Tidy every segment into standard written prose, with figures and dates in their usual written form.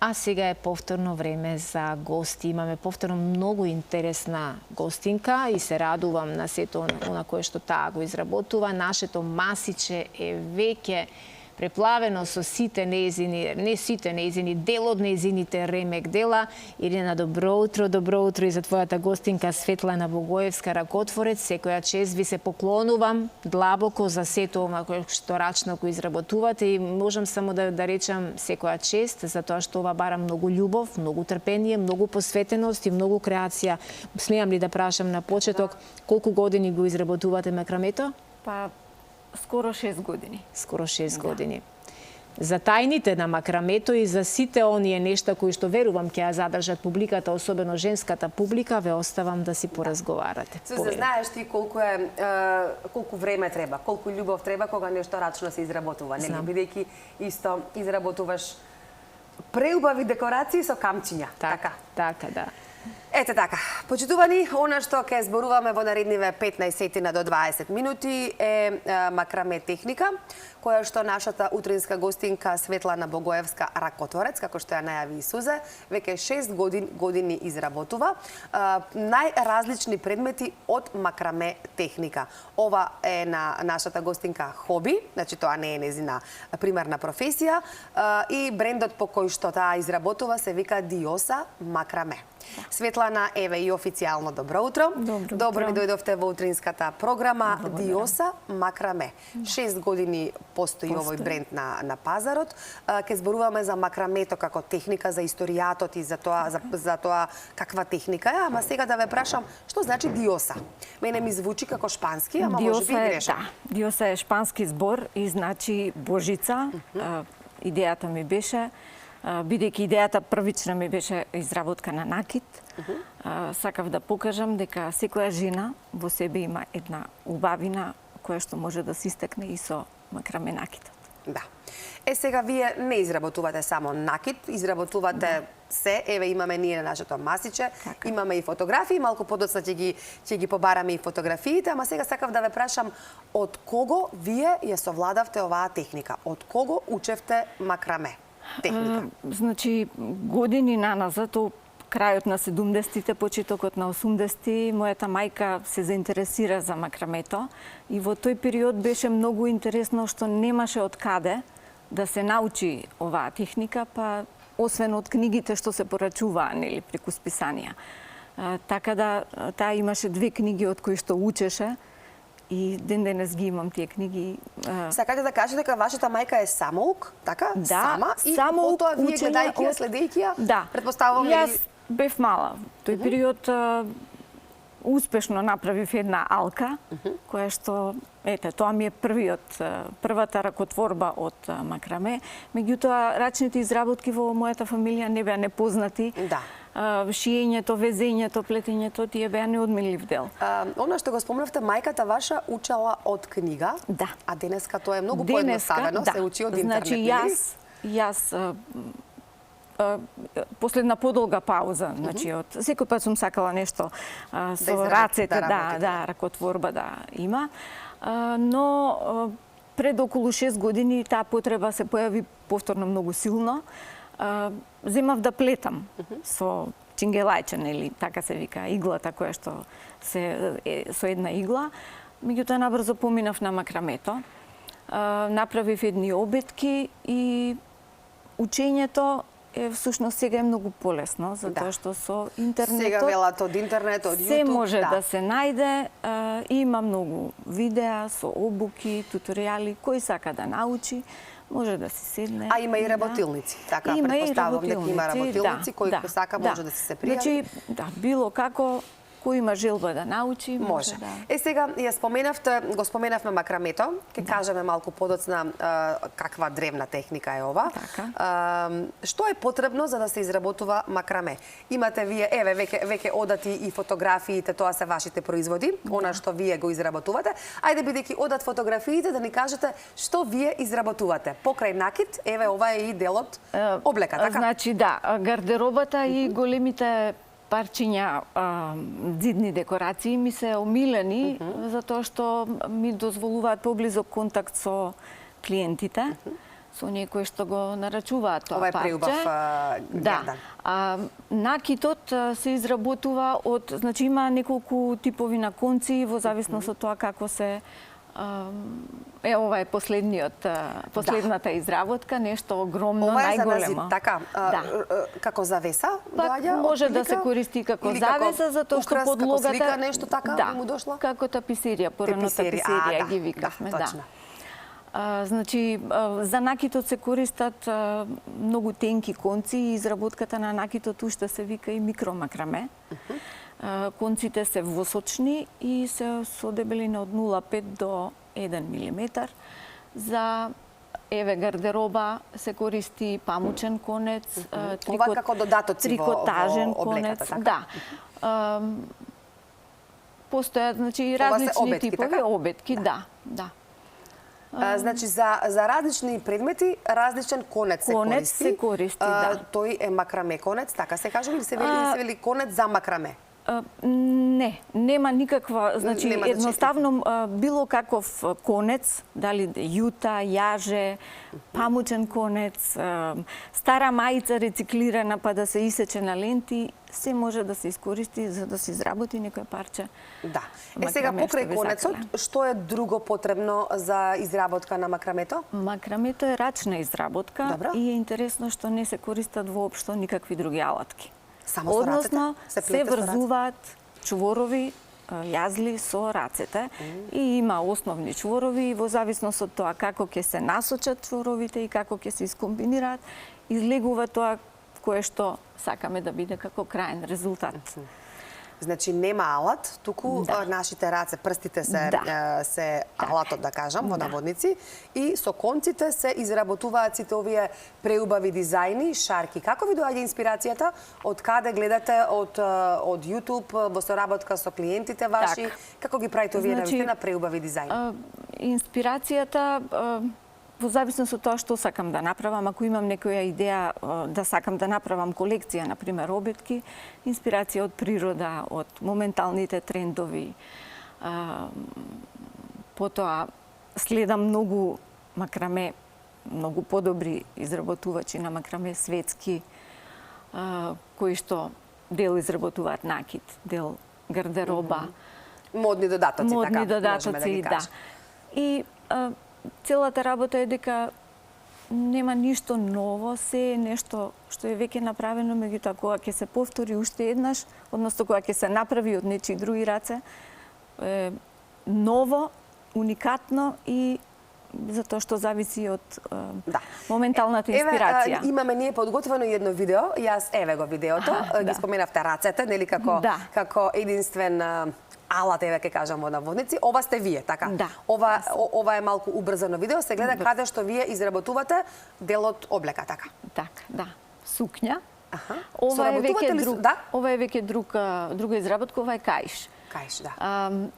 А сега е повторно време за гости. Имаме повторно многу интересна гостинка и се радувам на сето она кое што таа го изработува. Нашето масиче е веќе преплавено со сите нејзини, не сите нејзини, дел од нејзините ремек дела. Ирина, добро утро и за твојата гостинка Светлана Богоевска, ракотворец. Секоја чест ви се поклонувам длабоко за сето ова кое што рачно го изработувате и можам само да речам секоја чест за тоа што ова бара многу љубов, многу трпение, многу посветеност и многу креација. Смеам ли да прашам на почеток колку години го изработувате макрамето? Па скоро 6 години. Скоро 6 години. За тајните на макрамето и за сите оние нешта кои што верувам ќе ја задржат публиката, особено женската публика, ве оставам да си поразговарате. Суза, знаеш ти колку време треба, колку љубов треба кога нешто рачно се изработува, нели? Бидејќи исто изработуваш преубави декорации со камчиња. Така, да. Ете така, почитувани, она што ќе зборуваме во наредниве 15 до 20 минути е макраме техника, која што нашата утринска гостинка Светлана Богоевска, ракотворец, како што ја најави и Сузе, веќе 6 години изработува најразлични предмети од макраме техника. Ова е на нашата гостинка хоби, значи тоа не е нејзина примарна професија, и брендот по кој што таа изработува се вика Диоса макраме. Светлана, еве и официјално добро утро. Добро ми дојдовте во утринската програма Диоса макраме. 6 години постои овој бренд на пазарот. Ке зборуваме за макрамето како техника, за историјатот и за тоа каква техника е, ама сега да ве прашам, што значи Диоса? Мене ми звучи како шпански, ама можеби грешам. Да, Диоса е шпански збор и значи Божица. Идејата ми беше бидејќи идејата првична ми беше изработка на накид, сакав да покажам дека секоја жена во себе има една убавина која што може да се истакне и со макраме накидот. Да. Сега вие не изработувате само накид, изработувате се, еве имаме ние на нашето масиче, имаме и фотографии, малку подоцна ќе ги побараме и фотографиите, ама сега сакав да ве прашам од кого вие ја совладавте оваа техника? Од кого учевте макраме? Техника. Значи, години наназад, крајот на 70-тите, почетокот на 80-ти, мојата мајка се заинтересира за макрамето и во тој период беше многу интересно што немаше од каде да се научи оваа техника, па освен од книгите што се порачуваа, нели, преку списанија. Така да, таа имаше 2 книги од кои што учеше, и ден денес ги имам тие книги. Сакате да кажете дека вашата мајка е самоук, така? Да, сама и потоа вие гледајќи ја, следејќи ја? Да. Предпоставувам Јас бев мала. Тој период успешно направив една алка, која што, ете, тоа ми е првата ракотворба од макраме. Меѓутоа, рачните изработки во мојата фамилија не беа непознати. Да. Шиењето, везењето, плетењето, тие беа неодмелив дел. Она што го спомнавте, мајката ваша учела од книга, да. А денеска тоа е многу поедноставено, се учи од интернет. Значи, јас после една подолга пауза, значи од секој пат сум сакала нешто со рацете, ракотворба да има, но пред околу 6 години таа потреба се појави повторно многу силно. Земав да плетам со чингелајче, нели, така се вика, иглата која што со една игла. Меѓутоа набрзо поминав на макрамето. Направив едни обетки и учењето всушност сега е многу полесно, затоа што со интернетот сега велат од интернет, од се може да се најде. Има многу видеа со обуки, туторијали, кој сака да научи, може да се седне. А има и работилници, така претпоставувам дека има работилници кои сака може да се пријави. Значи, било како кој има желба да научи, може да. Сега ја го споменавме макрамето, ќе кажеме малку подоцна каква древна техника е ова. Што е потребно за да се изработува макраме? Имате вие, еве, веќе одати и фотографиите, тоа се вашите производи, она што вие го изработувате. Ајде, бидејќи одат фотографиите, да ни кажете што вие изработувате. Покрај накид, еве, ова е и делот облека, така? Значи, да, гардеробата и големите парчиња дзидни декорации ми се омилени, затоа што ми дозволуваат поблизок контакт со клиентите. со некои што го нарачуваат тоа Ова е парче. преубав гердан. Да. Накитот се изработува од, значи има неколку типови на конци во зависност од тоа како се ова е последната изработка, нешто огромно, најголемо. Така, како завеса доаѓа? Може да се користи како завеса, затоа што подлогата... Како слика, нешто така му дошла? Како таписерија, порано таписерија ги викавме, да. Значи, за накитот се користат многу тенки конци и изработката на накитот уште се вика и микромакраме. Конците се восочни и се со дебелина од 0,5 до 1 мм. За гардероба се користи памучен конец, ова како додатоци трикотажен во облеката, конец. така? Да. Постојат, значи, различни типови обетки, да. Значи, за различни предмети, различен конец се користи. Конец се користи, да. Тој е макраме конец, така се кажува, или се вели конец за макраме? Не, нема никаква, значи едноставно било каков конец, дали јута, јаже, памучен конец, стара мајца рециклирана па да се исече на ленти, се може да се искористи за да се изработи некој парче. Да. Сега покрај конецот, што е друго потребно за изработка на макрамето? Макрамето е рачна изработка и е интересно што не се користат воопшто никакви други алатки. Односно, се врзуваат чворови, јазли со рацете и има основни чворови и во зависност од тоа како ќе се насочат чворовите и како ќе се искомбинираат, излегува тоа кое што сакаме да биде како крајен резултат. Значи нема алат, туку нашите раце, прстите се алатот, да кажам, во наводници, и со конците се изработуваат сите овие преубави дизајни, шарки. Како ви доаѓа инспирацијата? Од каде гледате? Од YouTube, во соработка со клиентите ваши? Како ги правите овие навистина преубави дизајни? Инспирацијата во зависност од тоа што сакам да направам, ако имам некоја идеја да сакам да направам колекција, например, обетки, инспирација од природа, од моменталните трендови. Потоа следам многу макраме, многу подобри изработувачи на макраме светски, кои што дел изработуваат накит, дел гардероба. Модни додатоци, така, модни додатоци, да. И целата работа е дека нема ништо ново, се е нешто што е веќе направено, меѓутоа кога ќе се повтори уште еднаш, односно кога ќе се направи од нечии други раце, е ново, уникатно и затоа што зависи од моменталната инспирација. Имаме ние подготвено едно видео, јас го видеото, ги споменавте рацете, нели како единствен алат, ќе кажам, во наводници. Ова сте вие, така? Да. Ова е малку убрзано видео, се гледа каде што вие изработувате делот облека, така? Така, да. Сукња. Ова е веќе друга изработка, ова е каиш. Каиш, да.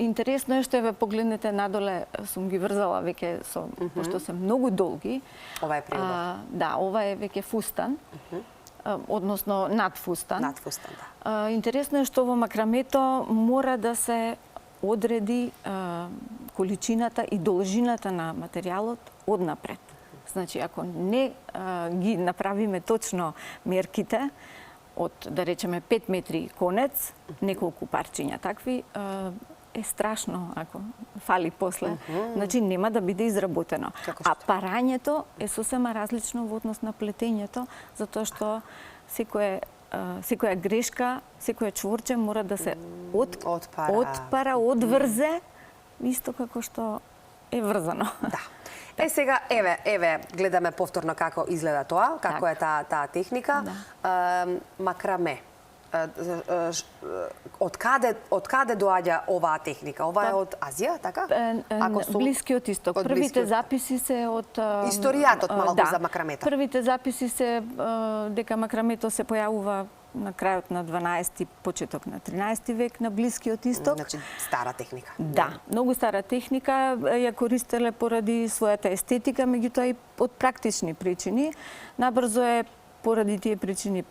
Интересно е што погледнете надоле, сум ги врзала веќе пошто се многу долги. Ова е преубав. Да, ова е веќе фустан. Односно надфустан. Надфустан, да. Интересно е што во макрамето мора да се одреди количината и должината на материјалот однапред. Значи, ако не ги направиме точно мерките, од, да речеме, 5 метри конец, неколку парчиња такви, е страшно ако фали после. Значи, нема да биде изработено. А парањето е сосема различно во однос на плетењето, затоа што секоја грешка, секоја чворче мора да се отпара, одврзе, исто како што е врзано. Да. Сега, гледаме повторно како изгледа тоа, како е таа техника. Макраме. Од каде доаѓа оваа техника? Ова е од Азија, така? Блискиот исток. Првите записи се од историјатот малку за макрамето. Првите записи се дека макрамето се појавува на крајот на 12-ти, почеток на 13-ти век на Блискиот исток. Значи стара техника. Да, многу стара техника, ја користеле поради својата естетика, меѓутоа и од практични причини. Набрзо е поради тие причини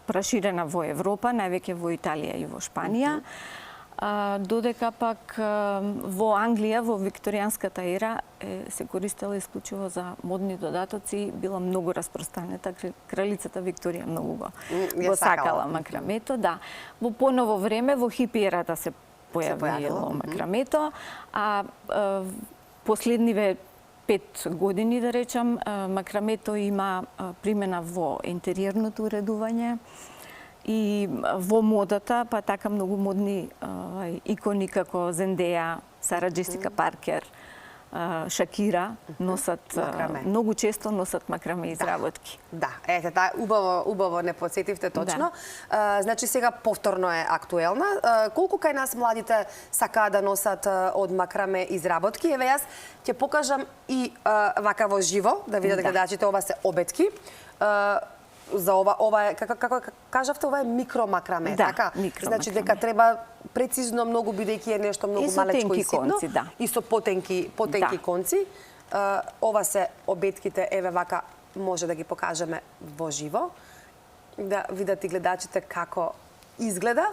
проширена во Европа, највеќе во Италија и во Шпанија. Додека пак во Англија, во викторијанската ера, се користела исклучиво за модни додатоци, била многу распространета. Кралицата Викторија многу го сакала макрамето. Да. Во поново време, во хипи ерата се појавило макрамето, а последниве 5 години, да речам, макрамето има примена во интериерното уредување и во модата, па така многу модни икони како Зендеја, Сара Джесика Паркер, Шакира носат многу често носат макраме изработки. Да, ете, убаво не подсетивте точно. Значи сега повторно е актуелна. Колку кај нас младите сакаат да носат од макраме изработки? Еве јас ќе покажам и вака во живо, да видат гледачите, ова се обетки. За ова е, како кажавте, ова е микромакраме, така? Значи дека треба прецизно многу, бидејќи е нешто многу малечко и ситно. И со потенки конци. Ова се обетките, еве вака може да ги покажеме во живо. Да видат и гледачите како изгледа.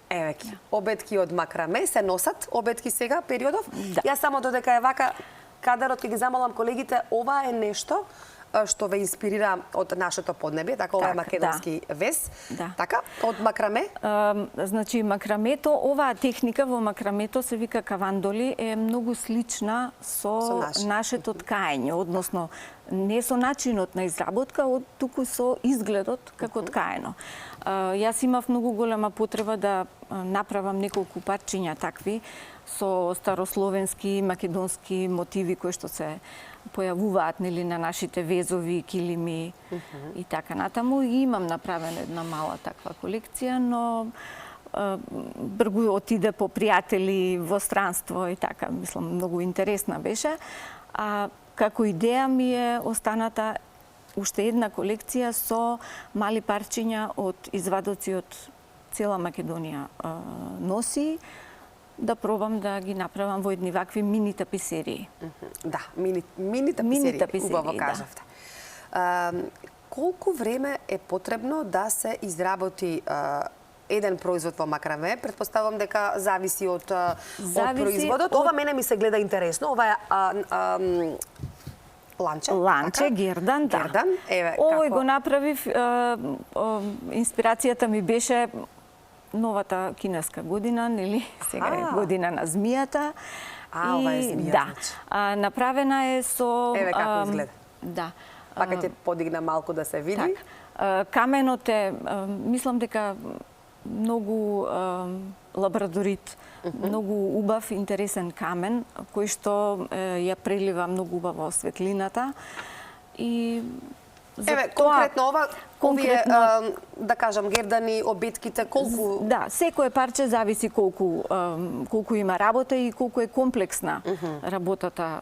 Еве ки, обетки од макраме се носат, обетки сега, периодов. Јас само додека е вака кадарот, ќе ги замолам колегите, ова е нешто што ве инспирира од нашето поднебје, така, ова е македонски вес, така, од макраме? Значи, макрамето, оваа техника во макрамето се вика кавандоли, е многу слична со нашето ткаење, односно не со начинот на изработка, туку со изгледот како ткаено. Јас имав многу голема потреба да направам неколку парчиња такви со старословенски, македонски мотиви кои што се појавуваат нели на нашите везови, килими и така натаму. И имам направена една мала таква колекција, но бргу отиде по пријатели во странство и така, мислам, многу интересна беше. А како идеја ми е останата уште една колекција со мали парчиња од извадоци од цела Македонија носи, да пробам да ги направам во едни вакви мини таписерии. Да, мини таписерии, убаво кажавте. Колку време е потребно да се изработи еден производ во макраме? Предпоставам дека зависи од производот. Ова мене ми се гледа интересно. Ова е ланче. Ланче, гердан, да. Овој го направив, инспирацијата ми беше новата кинеска година, нели? Сега е година на змијата. Ова е змија. Да. Направена е со... Еве како изгледа. Да. Пака ќе подигна малку да се види. Каменот е, мислам дека многу лабрадорит, многу убав, интересен камен, кој што ја прелива многу убаво светлината. И еве, конкретно ова, овие, да кажам, гердани, обетките, колку... Да, секое парче зависи колку има работа и колку е комплексна работата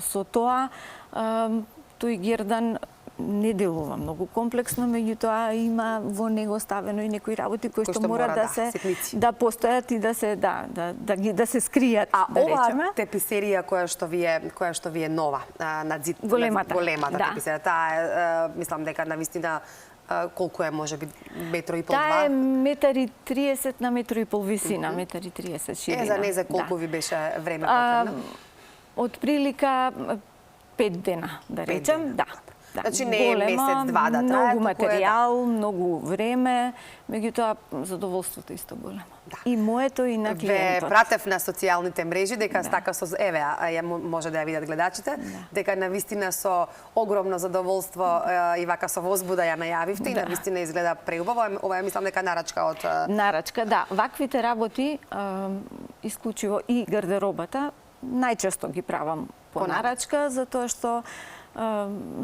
со тоа. Тој гердан не делува многу комплексно, меѓутоа има во него ставено и некои работи кои што мора да се постојат и да се скријат. А оваа таписерија која што ви е нова на зид, големата таписерија, таа е, мислам дека навистина колку е, можеби, метро и пол, два? Таа е 1,30 на 1,5 висина, 1,30 ширина. За не за колку ви беше време потребно? Од прилика 5 дена, да речем, да. Значи не е месец-два да трае, многу материјал, многу време, меѓутоа задоволството исто големо. И моето и на клиентот. Ве пратев на социјалните мрежи дека така со еве, може да ја видат гледачите, дека навистина со огромно задоволство и вака со возбуда ја најавивте и навистина изгледа преубаво. Ова е, мислам дека нарачка од нарачка, да. Ваквите работи исклучиво и гардеробата најчесто ги правам по нарачка, затоа што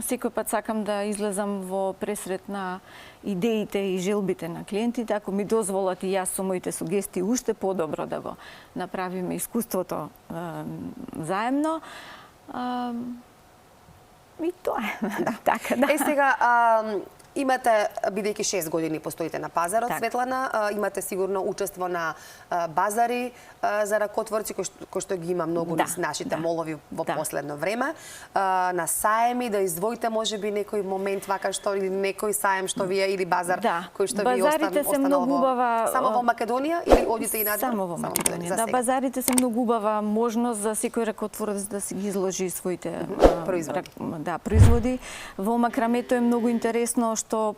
секој пат сакам да излезам во пресрет на идеите и желбите на клиентите. Ако ми дозволат и јас со моите сугестии уште подобро да го направиме искуството заедно. И тоа е. Така, да. Сега, Имате, бидејќи 6 години постоите на пазарот, Светлана, имате сигурно учество на базари за ракотворци, кои што ги има многу низ нашите молови во последно време. На саеми, да издвоите можеби некој момент вака што или некој саем што вие или базар кој што ви останало само во Македонија или одите и надвор? Само во Македонија. Да, базарите се многу убава можност за секој ракотворац да си ги изложи своите производи. Во макрамето е многу интересно што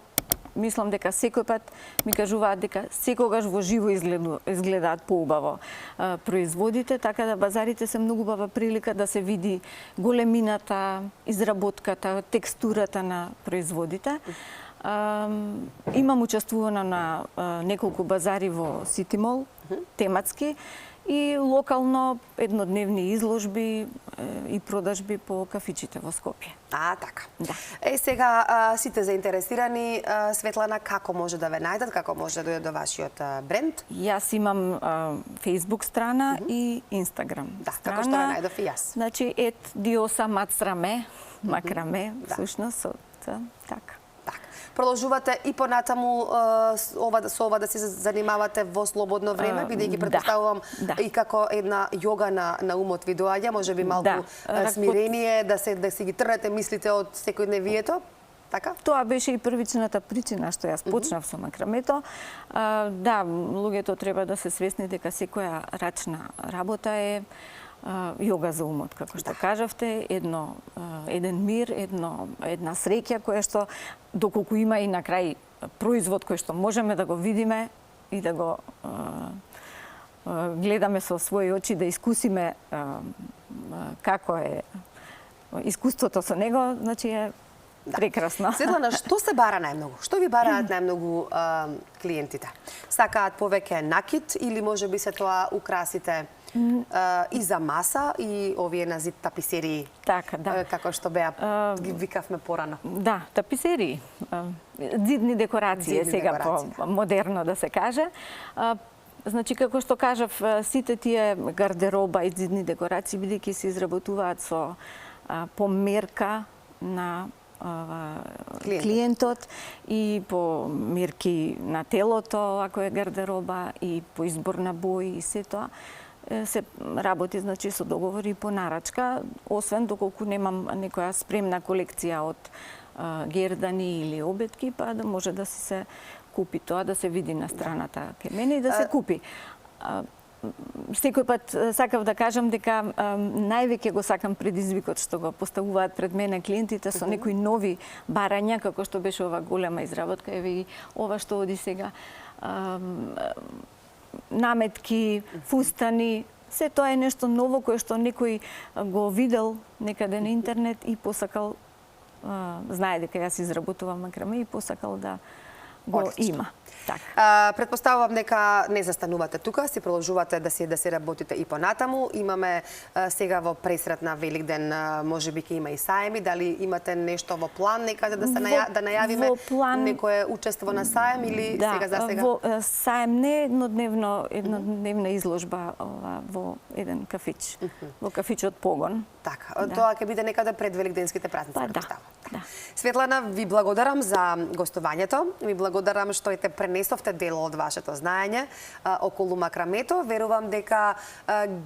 мислам дека секој пат ми кажуваат дека секогаш во живо изгледаат поубаво производите, така да базарите се многу убава прилика да се види големината, изработката, текстурата на производите. Имам учествувано на неколку базари во Сити Мол, тематски, и локално еднодневни изложби и продажби по кафичите во Скопје. Така. Сега сите заинтересирани, Светлана, како може да ве најдат, како може да дојдат до вашиот бренд? Јас имам Facebook страна и Instagram страна. Како што ве најдов и јас. Значи, Diosa Макраме, всушност, така. Продолжувате и понатаму со ова да се занимавате во слободно време, бидејќи претпоставувам и како една јога на умот ви доаѓа, можеби малку смирение, да си ги трнете мислите од секојдневието, така? Тоа беше и првичната причина што јас почнав со макрамето. Да, луѓето треба да се свесни дека секоја рачна работа е јога за умот, како што кажавте, еден мир, една среќа која што доколку има и на крај производ кој што можеме да го видиме и да го гледаме со своји очи, да искусиме како е искуството со него, значи е прекрасно. Светлана, што се бара најмногу? Што ви бараат најмногу клиентите? Сакаат повеќе накит или можеби се тоа украсите и за маса и овие на зид таписерии, како што беа, ги викавме порано. Да, таписерии, зидни декорации, сега по-модерно да се каже. Значи, како што кажав, сите тие гардероба и зидни декорации, бидејќи се изработуваат со померка на клиентот и по мерки на телото, ако е гардероба, и по избор на бои и се тоа, се работи, значи, со договори по нарачка, освен доколку немам некоја спремна колекција од гердани или обетки, па да може да се купи тоа, да се види на страната кај мене и да се купи. Секој пат сакав да кажам дека највеќе го сакам предизвикот што го поставуваат пред мене клиентите со некои нови барања, како што беше ова голема изработка, еве и ова што оди сега, наметки, фустани, се тоа е нешто ново кое што некој го видел некаде на интернет и посакал, знае дека јас изработувам макраме и посакал да го има. Претпоставувам дека не застанувате тука, си продолжувате да се работите и понатаму. Имаме сега во пресрет на Великден, можеби ќе има и саеми, дали имате нешто во план некаде да најавиме некое учество на саем или сега за сега? Во саем не еднодневна изложба во еден кафич, во кафичот Погон. Така, тоа ќе биде некаде пред великденските празници, претпоставувам. Светлана, ви благодарам за гостувањето, ви благодарам што пренесовте дел од вашето знаење околу макрамето. Верувам дека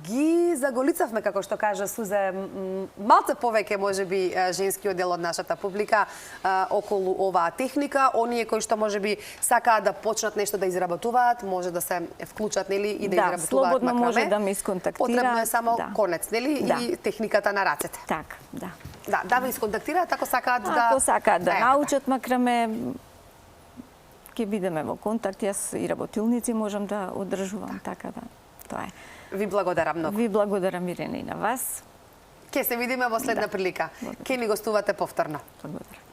ги заголицавме, како што кажа Сузе, малце повеќе можеби женскиот дел од нашата публика околу оваа техника. Оние кои што можеби сакаат да почнат нешто да изработуваат, може да се вклучат, нели, и да изработуваат макраме. Слободно може да ме исконтактира. Потребно е само конец, нели, и техниката на рацете. Така, да. Да ве исконтактираат ако сакаат да... Ако сакаат да научат макраме, ќе бидеме во контакт, јас и работилници можам да одржувам, така да, тоа е. Ви благодарам многу. Ви благодарам, Ирена, и на вас. Ќе се видиме во следна прилика. Ќе ни гостувате повторно. Благодарам.